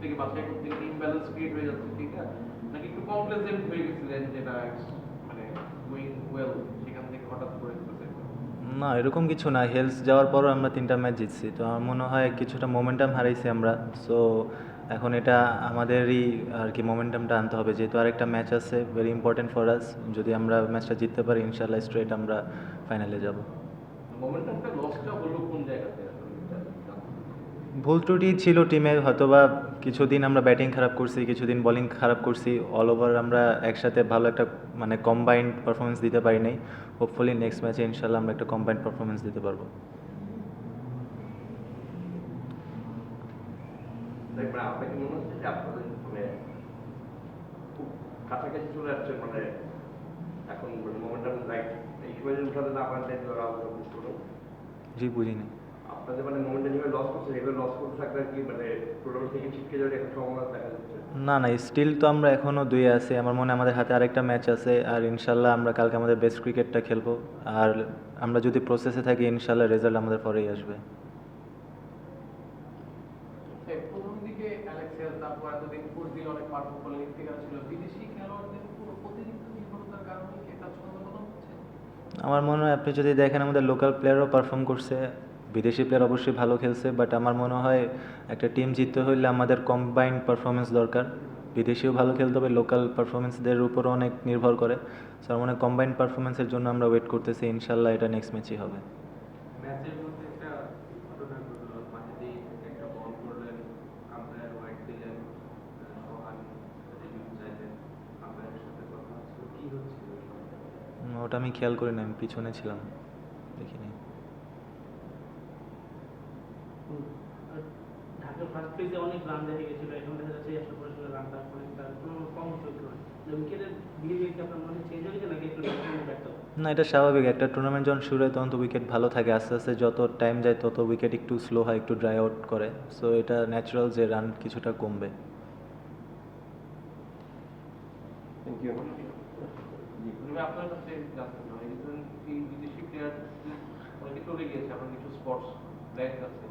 থেকে বাছাই করতে গিয়ে ইমব্যালেন্স ক্রিয়েট হয়ে যাচ্ছে সেটা, নাকি একটু কমপ্লেসেন্ট হয়ে গেছিলেন যেটা মানে গোয়িং ওয়েল সেখান থেকে হঠাৎ করে না, এরকম কিছু না। হেলস যাওয়ার পরও আমরা 3টা ম্যাচ জিতছি। তো আমার মনে হয় কিছুটা মোমেন্টাম হারাইছি আমরা। সো এখন এটা আমাদেরই আর কি মোমেন্টামটা আনতে হবে, যেহেতু আরেকটা ম্যাচ আছে ভেরি ইম্পর্টেন্ট ফর আস। যদি আমরা ম্যাচটা জিততে পারি ইনশাল্লাহ স্ট্রেট আমরা ফাইনালে যাব। মোমেন্টামটা লসটা হলো কোন জায়গাতে আসলে এটা ভুল ত্রুটি ছিল টিমে, হয়তোবা কিছুদিন আমরা ব্যাটিং খারাপ করছি, কিছুদিন বোলিং খারাপ করছি। অল ওভার আমরা একসাথে ভালো একটা মানে কম্বাইন্ড পারফরমেন্স দিতে পারি নাই। হোপফুলি নেক্সট ম্যাচে ইনশাল্লাহ আমরা একটা কম্বাইন্ড পারফরমেন্স দিতে পারবো। দেখবেন আপনাকে মনে হচ্ছে যে আপনাদের মানে খুব কাছাকাছি চলে আসছে, মানে এখন মোমেন্টাম লাইক এই সময় উঠাতে না পারেন তাই আলোচনা করতে। জি, বুঝিনি। আপনাদের মানে মোমেন্টাম যেভাবে লস করছে সেভাবে লস করতে থাকলে কি মানে টুর্নামেন্ট থেকে ছিটকে যাওয়ার একটা সম্ভাবনা দেখা যাচ্ছে? না না, স্টিল তো আমরা এখনও 2-এ আছি। আমার মনে হয় আমাদের হাতে আরেকটা ম্যাচ আছে, আর ইনশাল্লাহ আমরা কালকে আমাদের বেস্ট ক্রিকেটটা খেলবো। আর আমরা যদি প্রসেসে থাকি ইনশাল্লাহ রেজাল্ট আমাদের পরেই আসবে। প্রথম দিকে অ্যালেক্সিয়াস তারপর এতদিন ফুটবল অনেক পারফর্ম করলেন, ইফতিকার ছিল, বিদেশি খেলোয়াড়দের উপর অতিরিক্ত নির্ভরতার কারণে কি এটা ছন্দপতন হচ্ছে? আমার মনে হয় আপনি যদি দেখেন আমাদের লোকাল প্লেয়ারও পারফর্ম করছে, বিদেশি প্লেয়ার অবশ্যই ভালো খেলছে, বাট আমার মনে হয় একটা টিম জিততে হলে আমাদের কম্বাইন্ড পারফরমেন্স দরকার। বিদেশিও ভালো খেলতে হবে, লোকাল পারফরমেন্সদের উপরও অনেক নির্ভর করে। সো আমার মনে হয় কম্বাইন্ড পারফরমেন্সের জন্য আমরা ওয়েট করতেছি, ইনশাল্লাহ এটা নেক্সট ম্যাচই হবে। ম্যাচের মধ্যে একটা ঘটনা ঘটলো, মাঝেতেই একটা বল করলেন, আম্পায়ার হোয়াইট দিলেন, সোহান রিভিউ চাইলেন, আম্পায়ারের সাথে কথা হচ্ছিল, কি হচ্ছিল? ওটা আমি খেয়াল করি না, আমি পিছনে ছিলাম, দেখিনি। ঢাকার ফার্স্ট পেজে অনেক রান দেখা গেছিল, এখন দেখা যাচ্ছে আসলে পরিশ্রমের রানটা অনেকটা কম চলতে পারে। উইকেটের বিহেভিয়ার কি আপনার মনে চেঞ্জ হয়েছে নাকি একটু ব্যর্থ? না, এটা স্বাভাবিক। একটা টুর্নামেন্ট যখন শুরু হয় তখন তো উইকেট ভালো থাকে, আস্তে আস্তে যত টাইম যায় তত উইকেট একটু স্লো হয়, একটু ড্রাই আউট করে। সো এটা ন্যাচারাল যে রান কিছুটা কমবে। Thank you. আপনার কাছে জানতে চাই, এই বিদেশি প্লেয়ার অনেকে চলে গিয়েছে, আপনার কিছু স্পটস ব্যাংক আছে,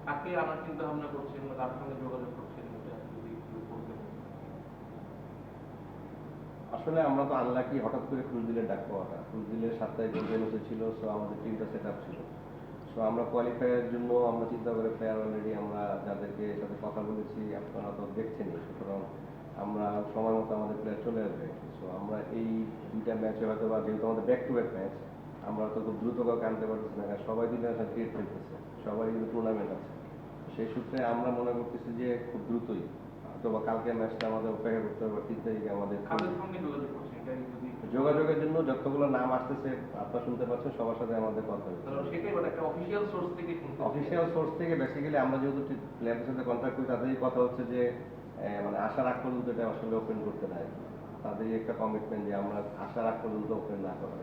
কাকে আনার চিন্তা ভাবনা করছেন বা কার সঙ্গে যোগাযোগ করছেন, এটা যদি একটু বলতেন। আসলে আমরা তো আনলাকি হঠাৎ করে ক্রুজদিলের ডাক পাওয়াটা, ক্রুজদিলের 7 তারিখ ভেন্যুতে ছিল। সো আমাদের টিমটা সেট আপ ছিল। সো আমরা কোয়ালিফাইয়ের জন্য আমরা চিন্তা করে প্লেয়ার অলরেডি আমরা যাদেরকে সাথে কথা বলেছি আপনারা তো দেখছেনই। সুতরাং আমরা সময় মতো আমাদের প্লেয়ার চলে আসবে। সো আমরা এই 2টা ম্যাচে হয়তো বা যেহেতু আমাদের ব্যাক টু ব্যাক ম্যাচ, আমরা তো খুব দ্রুত কাউকে আনতে পারতেছি না, কারণ সবাই দিনের ক্রিকেট খেলতেছে, সবাই কিন্তু টুর্নামেন্ট আছে। সেই সূত্রে আমরা মনে করতেছি যে খুব দ্রুতই অথবা কালকে ম্যাচটা আমাদের অপেক্ষা করতে হবে, 3 তারিখে আমাদের কাদের সঙ্গে যোগাযোগ করছেন, এটা যদি যোগাযোগের জন্য যতগুলো নাম আসতেছে আপনারা শুনতে পাচ্ছেন, সবার সাথে আমাদের কথা হচ্ছে। সেটাই বলে একটা অফিসিয়াল সোর্স থেকে শুনতে অফিসিয়াল সোর্স থেকে বেসিক্যালি আমরা যেহেতু প্লেয়ারদের সাথে কন্ট্যাক্ট করি, তাদেরই কথা হচ্ছে যে মানে আসার আগ পর্যন্ত এটা আসলে ওপেন করতে দেয়, তাদেরই একটা কমিটমেন্ট যে আমরা আসার আগ পর্যন্ত ওপেন না করা।